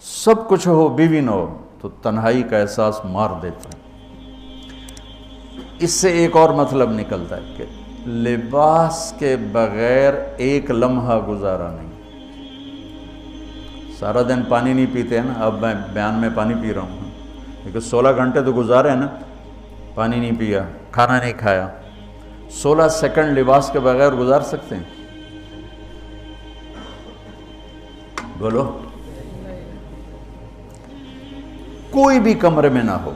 سب کچھ ہو بیوی نہ ہو تو تنہائی کا احساس مار دیتا ہے۔ اس سے ایک اور مطلب نکلتا ہے کہ لباس کے بغیر ایک لمحہ گزارا نہیں۔ سارا دن پانی نہیں پیتے ہیں نا، اب میں بیان میں پانی پی رہا ہوں، لیکن 16 گھنٹے تو گزارے ہیں نا، پانی نہیں پیا، کھانا نہیں کھایا، 16 سیکنڈ لباس کے بغیر گزار سکتے ہیں؟ بولو۔ کوئی بھی کمرے میں نہ ہو،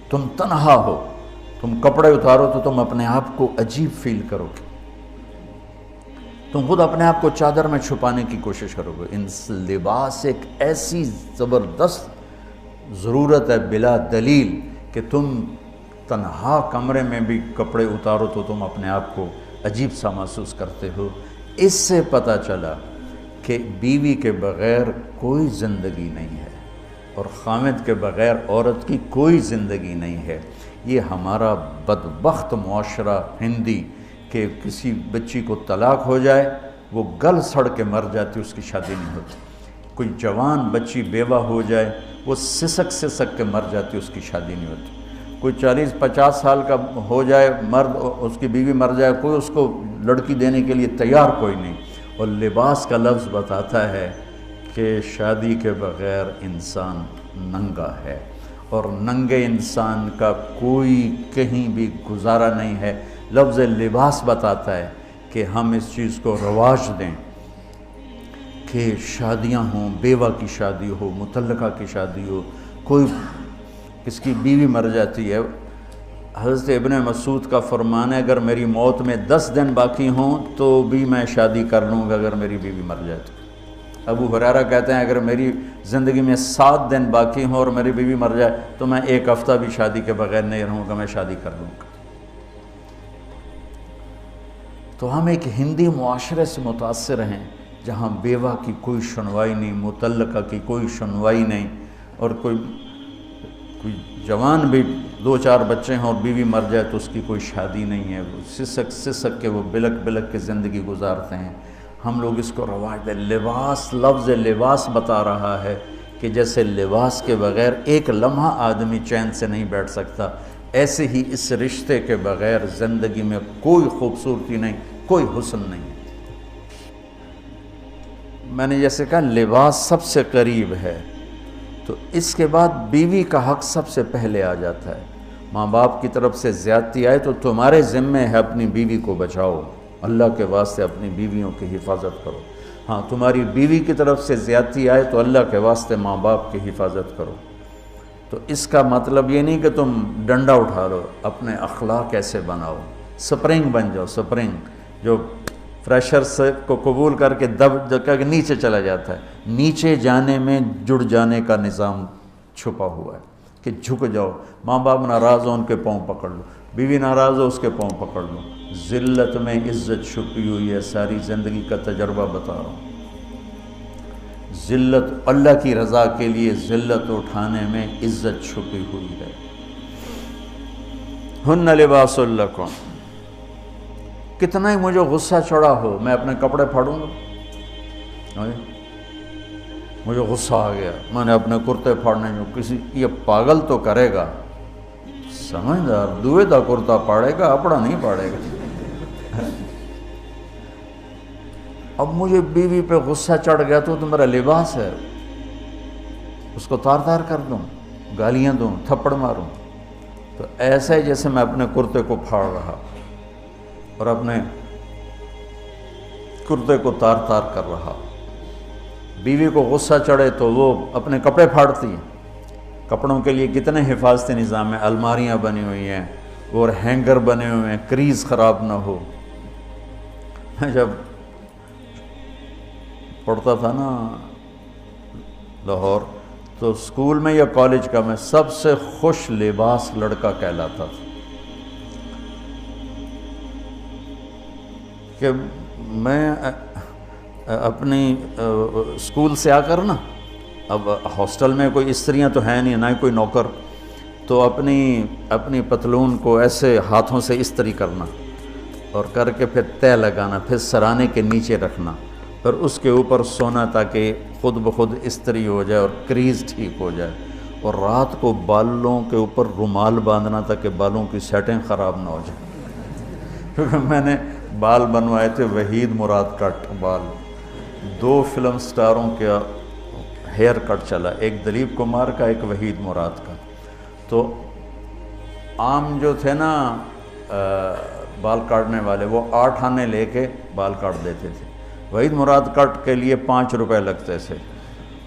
تم تنہا ہو، تم کپڑے اتارو تو تم اپنے آپ کو عجیب فیل کرو گے، تم خود اپنے آپ کو چادر میں چھپانے کی کوشش کرو گے۔ ان لباس ایک ایسی زبردست ضرورت ہے بلا دلیل کہ تم تنہا کمرے میں بھی کپڑے اتارو تو تم اپنے آپ کو عجیب سا محسوس کرتے ہو۔ اس سے پتہ چلا کہ بیوی کے بغیر کوئی زندگی نہیں ہے اور خامد کے بغیر عورت کی کوئی زندگی نہیں ہے۔ یہ ہمارا بدبخت معاشرہ ہندی کہ کسی بچی کو طلاق ہو جائے وہ گل سڑ کے مر جاتی، اس کی شادی نہیں ہوتی۔ کوئی جوان بچی بیوہ ہو جائے وہ سسک سسک کے مر جاتی، اس کی شادی نہیں ہوتی۔ کوئی 40-50 سال کا ہو جائے مرد، اس کی بیوی مر جائے، کوئی اس کو لڑکی دینے کے لیے تیار کوئی نہیں۔ اور لباس کا لفظ بتاتا ہے کہ شادی کے بغیر انسان ننگا ہے، اور ننگے انسان کا کوئی کہیں بھی گزارا نہیں ہے۔ لفظ لباس بتاتا ہے کہ ہم اس چیز کو رواج دیں کہ شادیاں ہوں، بیوہ کی شادی ہو، مطلقہ کی شادی ہو، کوئی کس کی بیوی مر جاتی ہے۔ حضرت ابن مسعود کا فرمان ہے اگر میری موت میں 10 دن باقی ہوں تو بھی میں شادی کر لوں گا اگر میری بیوی مر جائے تو۔ ابو ہریرہ کہتے ہیں اگر میری زندگی میں 7 دن باقی ہوں اور میری بیوی مر جائے تو میں 1 ہفتہ بھی شادی کے بغیر نہیں رہوں گا، میں شادی کر لوں گا۔ تو ہم ایک ہندی معاشرے سے متاثر ہیں جہاں بیوہ کی کوئی سنوائی نہیں، مطلقہ کی کوئی سنوائی نہیں، اور کوئی جوان بھی 2-4 بچے ہیں اور بیوی مر جائے تو اس کی کوئی شادی نہیں ہے، وہ سسک سسک کے وہ بلک بلک کے زندگی گزارتے ہیں۔ ہم لوگ اس کو رواج دیں۔ لباس، لفظ لباس بتا رہا ہے کہ جیسے لباس کے بغیر ایک لمحہ آدمی چین سے نہیں بیٹھ سکتا، ایسے ہی اس رشتے کے بغیر زندگی میں کوئی خوبصورتی نہیں، کوئی حسن نہیں۔ میں نے جیسے کہا لباس سب سے قریب ہے، تو اس کے بعد بیوی کا حق سب سے پہلے آ جاتا ہے۔ ماں باپ کی طرف سے زیادتی آئے تو تمہارے ذمے ہے اپنی بیوی کو بچاؤ، اللہ کے واسطے اپنی بیویوں کی حفاظت کرو۔ ہاں تمہاری بیوی کی طرف سے زیادتی آئے تو اللہ کے واسطے ماں باپ کی حفاظت کرو۔ تو اس کا مطلب یہ نہیں کہ تم ڈنڈا اٹھا لو، اپنے اخلاق ایسے بناؤ، سپرنگ بن جاؤ، سپرنگ جو فریشر سے کو قبول کر کے دب کر کے نیچے چلا جاتا ہے۔ نیچے جانے میں جڑ جانے کا نظام چھپا ہوا ہے کہ جھک جاؤ، ماں باپ ناراض ہو ان کے پاؤں پکڑ لو، بیوی ناراض ہو اس کے پاؤں پکڑ لو۔ ذلت میں عزت چھپی ہوئی ہے، ساری زندگی کا تجربہ بتا رہا ہوں۔ ذلت، اللہ کی رضا کے لیے ذلت اٹھانے میں عزت چھپی ہوئی ہے۔ ہن لباس لکم، کتنا ہی مجھے غصہ چڑھا ہو میں اپنے کپڑے پھاڑوں گا؟ مجھے غصہ آ گیا، میں نے اپنے کرتے پھاڑنے میں، کسی یہ پاگل تو کرے گا، سمجھدار دوئے دا کرتا پاڑے گا، اپنا نہیں پاڑے گا۔ اب مجھے بیوی پہ غصہ چڑھ گیا تو میرا لباس ہے، اس کو تار تار کر دوں، گالیاں دوں، تھپڑ ماروں؟ تو ایسا ہی جیسے میں اپنے کرتے کو پھاڑ رہا اور اپنے کرتے کو تار تار کر رہا۔ بیوی کو غصہ چڑھے تو وہ اپنے کپڑے پھاڑتی ہیں۔ کپڑوں کے لیے کتنے حفاظتی نظام ہیں، الماریاں بنی ہوئی ہیں اور ہینگر بنے ہوئے ہیں، کریز خراب نہ ہو۔ جب پڑھتا تھا نا لاہور تو اسکول میں یا کالج کا میں سب سے خوش لباس لڑکا کہلاتا تھا، کہ میں اپنی اسکول سے آ کر نا، اب ہاسٹل میں کوئی استریاں تو ہیں نہیں، نہ ہی کوئی نوکر، تو اپنی پتلون کو ایسے ہاتھوں سے استری کرنا اور کر کے پھر تہ لگانا، پھر سرانے کے نیچے رکھنا پھر اس کے اوپر سونا تاکہ خود بخود استری ہو جائے اور کریز ٹھیک ہو جائے، اور رات کو بالوں کے اوپر رومال باندھنا تاکہ بالوں کی سیٹیں خراب نہ ہو جائیں۔ کیونکہ میں نے بال بنوائے تھے وحید مراد کٹ بال، 2 فلم سٹاروں کا ہیئر کٹ چلا، ایک دلیپ کمار کا، ایک وحید مراد کا۔ تو عام جو تھے نا بال کاٹنے والے، وہ 8 آنے لے کے بال کاٹ دیتے تھے۔ وحید مراد کٹ کے لیے 5 روپے لگتے تھے۔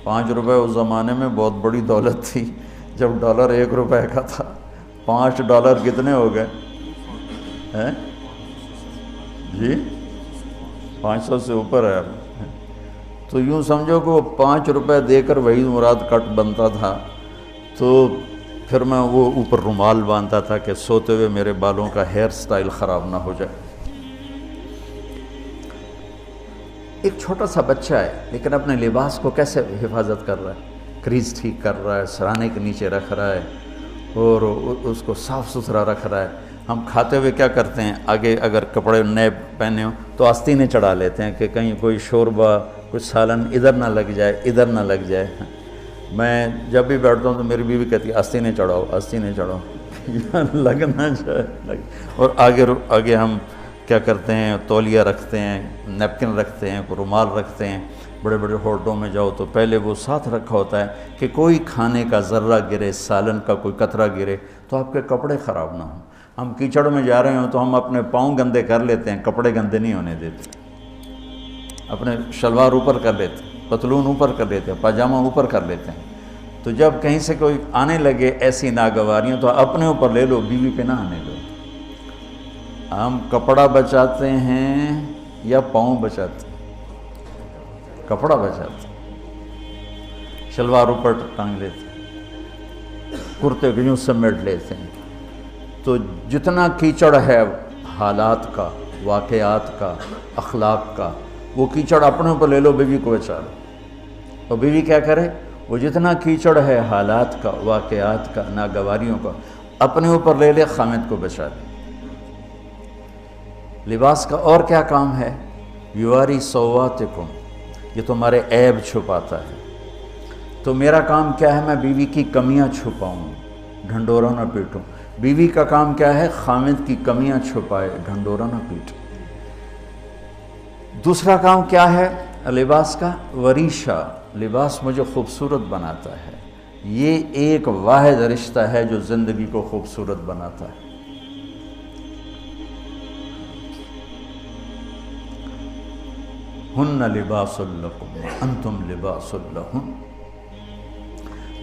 5 روپے اس زمانے میں بہت بڑی دولت تھی، جب ڈالر 1 روپے کا تھا۔ 5 ڈالر کتنے ہو گئے ہیں جی؟ 500 سے اوپر ہے۔ تو یوں سمجھو کہ وہ 5 روپے دے کر وحید مراد کٹ بنتا تھا، تو پھر میں وہ اوپر رومال باندھتا تھا کہ سوتے ہوئے میرے بالوں کا ہیئر سٹائل خراب نہ ہو جائے۔ ایک چھوٹا سا بچہ ہے لیکن اپنے لباس کو کیسے حفاظت کر رہا ہے، کریز ٹھیک کر رہا ہے، سرانے کے نیچے رکھ رہا ہے اور اس کو صاف ستھرا رکھ رہا ہے۔ ہم کھاتے ہوئے کیا کرتے ہیں، آگے اگر کپڑے نئے پہنے ہوں تو آستینیں چڑھا لیتے ہیں کہ کہیں کوئی شوربہ کچھ سالن ادھر نہ لگ جائے، ادھر نہ لگ جائے۔ میں جب بھی بیٹھتا ہوں تو میری بیوی کہتی ہے آستینیں چڑھاؤ، آستینیں چڑھاؤ، لگ نہ جائے۔ اور آگے ہم کیا کرتے ہیں، تولیہ رکھتے ہیں، نیپکن رکھتے ہیں، رومال رکھتے ہیں۔ بڑے بڑے ہوٹلوں میں جاؤ تو پہلے وہ ساتھ رکھا ہوتا ہے کہ کوئی کھانے کا ذرہ گرے، سالن کا کوئی قطرہ گرے تو آپ کے کپڑے خراب نہ ہوں۔ ہم کیچڑ میں جا رہے ہوں تو ہم اپنے پاؤں گندے کر لیتے ہیں، کپڑے گندے نہیں ہونے دیتے۔ اپنے شلوار اوپر کر لیتے ہیں، پتلون اوپر کر لیتے ہیں، پاجامہ اوپر کر لیتے ہیں۔ تو جب کہیں سے کوئی آنے لگے ایسی ناگواریاں تو اپنے اوپر لے لو، بیوی پہ نہ آنے دو۔ ہم کپڑا بچاتے ہیں یا پاؤں بچاتے ہیں؟ کپڑا بچاتے ہیں، شلوار اوپر ٹانگ لیتے ہیں، کرتے کو یوں سمیٹ لیتے ہیں۔ تو جتنا کیچڑ ہے حالات کا، واقعات کا، اخلاق کا، وہ کیچڑ اپنے اوپر لے لو، بیوی کو بچا لو۔ اور بیوی کیا کرے، وہ جتنا کیچڑ ہے حالات کا، واقعات کا، ناگواریوں کا، اپنے اوپر لے لے، خامد کو بچا لے۔ لباس کا اور کیا کام ہے، یواری سواتکم، یہ تمہارے عیب چھپاتا ہے۔ تو میرا کام کیا ہے، میں بیوی کی کمیاں چھپاؤں، ڈھنڈورا نہ پیٹوں۔ بیوی کا کام کیا ہے، خامد کی کمیاں چھپائے، ڈھنڈورا نہ پیٹے۔ دوسرا کام کیا ہے لباس کا، وریشہ، لباس مجھے خوبصورت بناتا ہے۔ یہ ایک واحد رشتہ ہے جو زندگی کو خوبصورت بناتا ہے۔ ہن لباس لکم انتم لباس لہن۔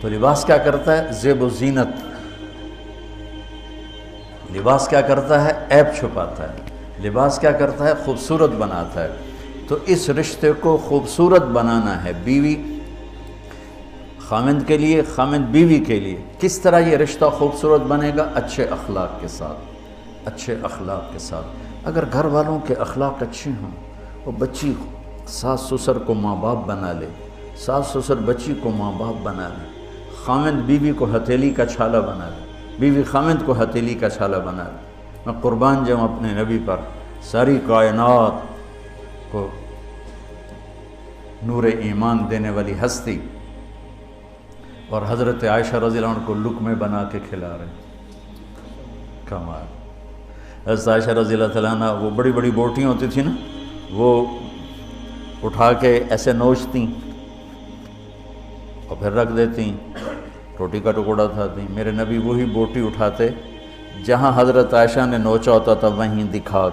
تو لباس کیا کرتا ہے، زیب و زینت۔ لباس کیا کرتا ہے، عیب چھپاتا ہے۔ لباس کیا کرتا ہے، خوبصورت بناتا ہے۔ تو اس رشتے کو خوبصورت بنانا ہے، بیوی خامند کے لیے، خامند بیوی کے لیے۔ کس طرح یہ رشتہ خوبصورت بنے گا، اچھے اخلاق کے ساتھ، اچھے اخلاق کے ساتھ۔ اگر گھر والوں کے اخلاق اچھے ہوں، وہ بچی ساس سسر کو ماں باپ بنا لے، ساس سسر بچی کو ماں باپ بنا لے، خامند بیوی کو ہتھیلی کا چھالا بنا لے، بیوی خامند کو ہتھیلی کا چھالا بنا لے۔ میں قربان جاؤں اپنے نبی پر، ساری کائنات کو نور ایمان دینے والی ہستی، اور حضرت عائشہ رضی اللہ عنہ کو لقمے بنا کے کھلا رہے ہیں، کمال۔ حضرت عائشہ رضی اللہ تعالیٰ عنہ، وہ بڑی بڑی بوٹیاں ہوتی تھیں نا، وہ اٹھا کے ایسے نوچتیں اور پھر رکھ دیتیں، روٹی کا ٹکڑا اٹھاتی۔ میرے نبی وہی بوٹی اٹھاتے جہاں حضرت عائشہ نے نوچا ہوتا تھا، وہیں دکھا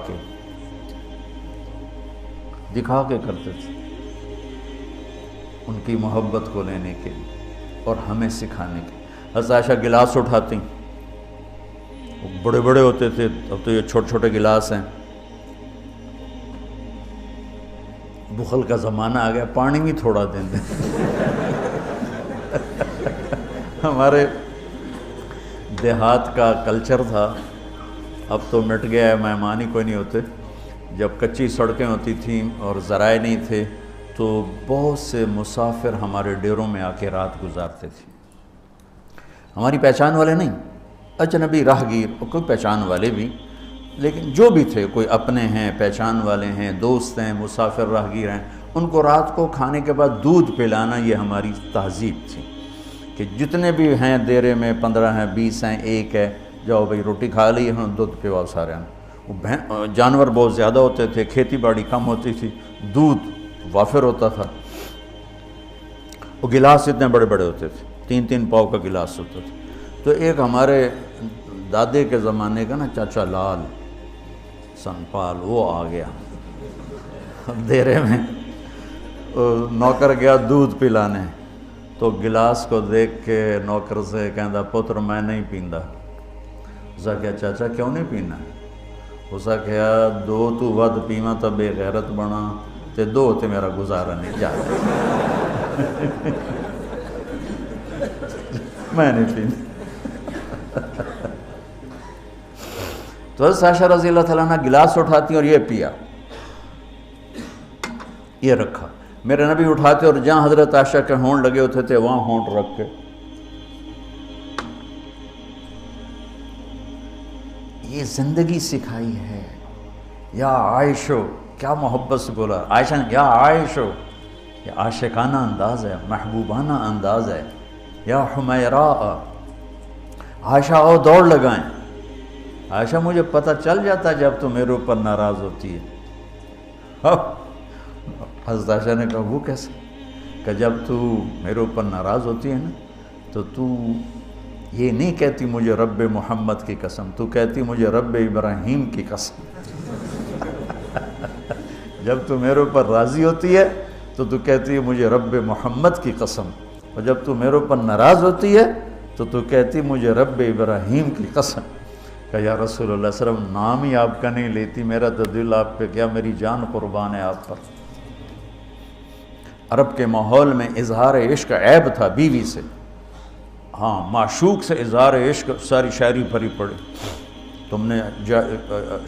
کے کرتے تھے، ان کی محبت کو لینے کے لیے اور ہمیں سکھانے کے۔ حضرت عائشہ گلاس اٹھاتی، وہ بڑے بڑے ہوتے تھے، اب تو یہ چھوٹے چھوٹے گلاس ہیں۔ بخل کا زمانہ آ گیا، پانی بھی تھوڑا دیں دیں۔ ہمارے دیہات کا کلچر تھا، اب تو مٹ گیا ہے، مہمان ہی کوئی نہیں ہوتے۔ جب کچی سڑکیں ہوتی تھیں اور ذرائع نہیں تھے تو بہت سے مسافر ہمارے ڈیروں میں آ کے رات گزارتے تھے، ہماری پہچان والے نہیں، اجنبی راہگیر، اور کوئی پہچان والے بھی، لیکن جو بھی تھے، کوئی اپنے ہیں، پہچان والے ہیں، دوست ہیں، مسافر راہگیر ہیں، ان کو رات کو کھانے کے بعد دودھ پلانا یہ ہماری تہذیب تھی کہ جتنے بھی ہیں دیرے میں 15 ہیں 20 ہیں 1 ہے، جاؤ بھئی روٹی کھا لی ہاں دودھ پیواؤ سارے ہیں۔ وہ جانور بہت زیادہ ہوتے تھے، کھیتی باڑی کم ہوتی تھی، دودھ وافر ہوتا تھا، وہ گلاس اتنے بڑے بڑے ہوتے تھے، 3 پاؤ کا گلاس ہوتا تھا۔ تو ایک ہمارے دادے کے زمانے کا نا چاچا لال سنپال وہ آ گیا دیرے میں، نوکر گیا دودھ پلانے، تو گلاس کو دیکھ کے نوکر سے کہندا پتر میں نہیں پیندا۔ اسا کہا چاچا کیوں نہیں پینا؟ اسا کہا 2 تو ود پیواں تو بے غیرت بنا تے 2 تے میرا گزارا نہیں جاتا میں نہیں پیندا۔ تو حضرت عائشہ رضی اللہ تعالیٰ عنہ گلاس اٹھاتی اور یہ پیا، یہ رکھا۔ میرے نبی اٹھاتے اور جہاں حضرت عائشہ کے ہونٹ لگے ہوتے تھے وہاں ہونٹ رکھ کے یہ زندگی سکھائی ہے۔ یا عائشو، کیا محبت سے بولا عائشہ نے، یا عائشو، یہ عاشقانہ انداز ہے، محبوبانہ انداز ہے۔ یا حمیراء، عائشہ آؤ دوڑ لگائیں۔ عائشہ مجھے پتہ چل جاتا جب تو میرے اوپر ناراض ہوتی ہے۔ حضرت عائشہ نے کہا وہ کیسے؟ کہ جب تو میرے اوپر ناراض ہوتی ہے نا تو یہ نہیں کہتی مجھے رب محمد کی قسم، تو کہتی مجھے رب ابراہیم کی قسم۔ جب تو میرے اوپر راضی ہوتی ہے تو کہتی ہے مجھے رب محمد کی قسم، اور جب تو میرے اوپر ناراض ہوتی ہے تو کہتی مجھے رب ابراہیم کی قسم۔ کہ یا رسول اللہ صلی اللہ علیہ وسلم نام ہی آپ کا نہیں لیتی، میرا تو دل آپ پہ کیا، میری جان قربان ہے آپ پر۔ عرب کے ماحول میں اظہار عشق عیب تھا بیوی سے، ہاں معشوق سے اظہار عشق ساری شاعری بھری پڑی۔ تم نے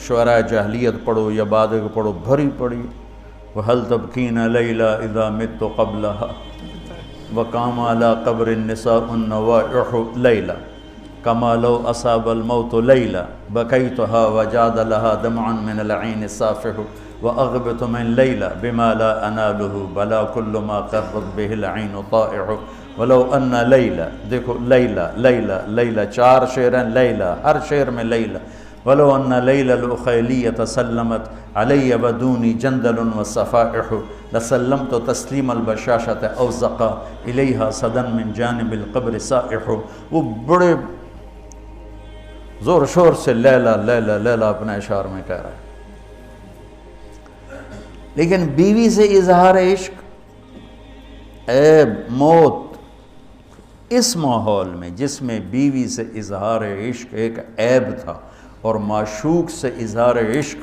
شعراء جاہلیت پڑھو یا بعد کو پڑھو، بھری پڑی۔ وَهَلْ تَبْكِينَ لَيْلَا إِذَا مِتُّ قَبْلَهَا وَقَامَ عَلَىٰ قَبْرِ النِّسَاءُ النَّوَائِحُ لَيْلًا كَمَا لَوْ أَصَابَ الْمَوْتُ لَيْلًا بَكَيْتُهَا وَجَادَ لَهَا دَمْعًا مِنَ الْعَيْنِ صَافِحُ وَأَغْبِطُ مِنْ لَيْلًا بِمَا لَا أَنَالُهُ بَلَا كُلُّ مَا قَرَّتْ بِهِ الْعَيْنُ طَائِعُ وَلَوْ أَنَّ لَيْلًا، دیکھو لیلہ 4 شعر ہیں، لیلہ ہر شعر میں لیلہ۔ وَلَوْ أَنَّ لَيْلَ الْأُخَيْلِيَّةَ سَلَّمَتْ عَلَيَّ وَدُونِي جَنْدَلٌ وَصَفَائِحُ لَسَلَّمْتُ تَسْلِيمَ الْبَشَاشَةِ أَوْ زَقَى إِلَيْهَا صَدًا مِنْ جَانِبِ الْقَبْرِ سَائِحُ۔ وہ بڑے زور شور سے لیلہ لیلہ لیلہ اپنے اشعار میں کہہ رہا ہے، لیکن بیوی سے اظہار عشق عیب، موت۔ اس ماحول میں جس میں بیوی سے اظہار عشق ایک عیب تھا اور معشوق سے اظہار عشق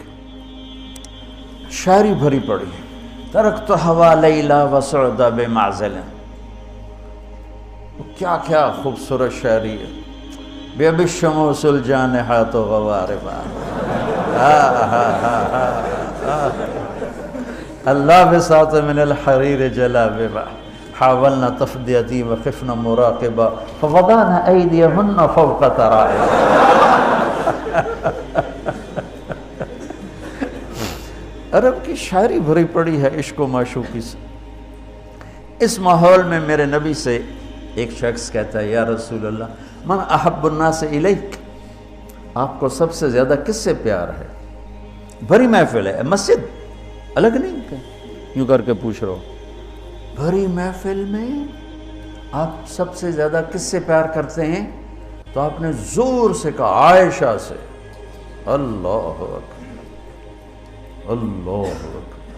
شاعری بھری پڑی۔ ترکت ہوا لیلا وسعد بمعزل، کیا کیا خوبصورت شاعری ہے۔ بے بالشموس الجانحات غواربا، اللہ بساط من الحریر جلاببا حاولنا تفدیتی وخفنا مراقبا فوضعنا ایدیہن فوق ترائب۔ عرب کی شاعری بھری پڑی ہے عشق و معشوقی سے۔ اس ماحول میں میرے نبی سے ایک شخص کہتا ہے یا رسول اللہ من احب الناس الیک، آپ کو سب سے زیادہ کس سے پیار ہے؟ بھری محفل ہے، مسجد الگ نہیں کہ یوں کر کے پوچھ رہا ہو، بھری محفل میں آپ سب سے زیادہ کس سے پیار کرتے ہیں؟ تو آپ نے زور سے کہا عائشہ سے۔ اللہ اکبر، اللہ اکبر،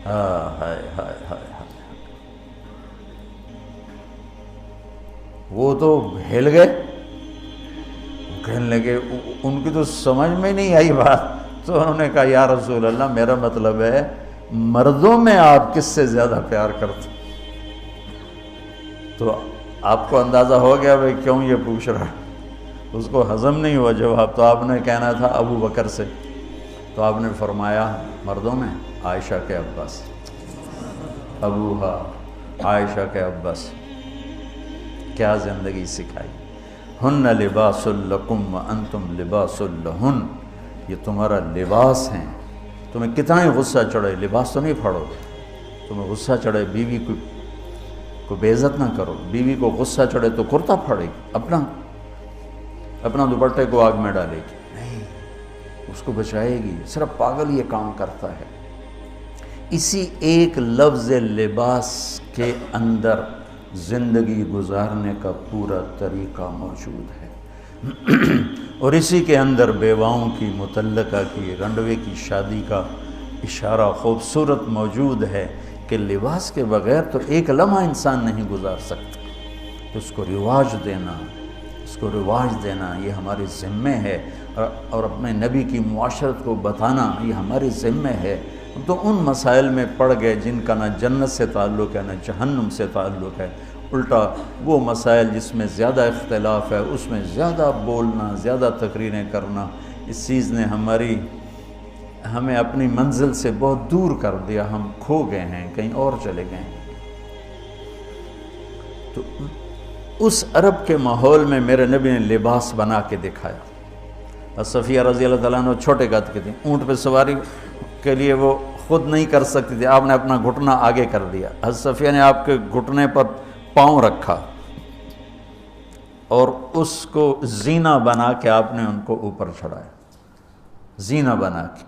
ہائے ہائے ہائے۔ وہ تو ہل گئے، کہنے لگے، ان کی تو سمجھ میں نہیں آئی بات، تو انہوں نے کہا یا رسول اللہ میرا مطلب ہے مردوں میں آپ کس سے زیادہ پیار کرتے؟ تو آپ کو اندازہ ہو گیا بھئی کیوں یہ پوچھ رہا ہے، اس کو ہضم نہیں ہوا جواب۔ تو آپ نے کہنا تھا ابو بکر سے، تو آپ نے فرمایا مردوں میں عائشہ کے عباس، ابوہا عائشہ کے عباس۔ کیا زندگی سکھائی۔ ہن لباس لکم وانتم لباس لہن، یہ تمہارا لباس ہیں تمہیں کتنا ہی غصہ چڑھے لباس تو نہیں پھاڑو گے، تمہیں غصہ چڑھے بیوی کو بے عزت نہ کرو، بیوی کو غصہ چڑھے تو کرتا پھاڑے گی، اپنا دوپٹے کو آگ میں ڈالے گی، نہیں، اس کو بچائے گی۔ صرف پاگل یہ کام کرتا ہے۔ اسی ایک لفظ لباس کے اندر زندگی گزارنے کا پورا طریقہ موجود ہے، اور اسی کے اندر بیواؤں کی، مطلقہ کی، رنڈوے کی شادی کا اشارہ خوبصورت موجود ہے کہ لباس کے بغیر تو ایک لمحہ انسان نہیں گزار سکتا۔ اس کو رواج دینا یہ ہمارے ذمہ ہے، اور اپنے نبی کی معاشرت کو بتانا یہ ہمارے ذمہ ہے۔ ہم تو ان مسائل میں پڑ گئے جن کا نہ جنت سے تعلق ہے نہ جہنم سے تعلق ہے، الٹا وہ مسائل جس میں زیادہ اختلاف ہے اس میں زیادہ بولنا، زیادہ تقریریں کرنا، اس چیز نے ہمیں اپنی منزل سے بہت دور کر دیا، ہم کھو گئے ہیں، کہیں اور چلے گئے ہیں۔ تو اس عرب کے ماحول میں میرے نبی نے لباس بنا کے دکھایا۔ صفیہ رضی اللہ تعالیٰ عنہ چھوٹے قد کی تھیں، اونٹ پہ سواری کے لیے وہ خود نہیں کر سکتی تھی، آپ نے اپنا گھٹنا آگے کر دیا، حضرت صفیہ نے آپ کے گھٹنے پر پاؤں رکھا اور اس کو زینہ بنا کے آپ نے ان کو اوپر چڑھایا، زینہ بنا کے۔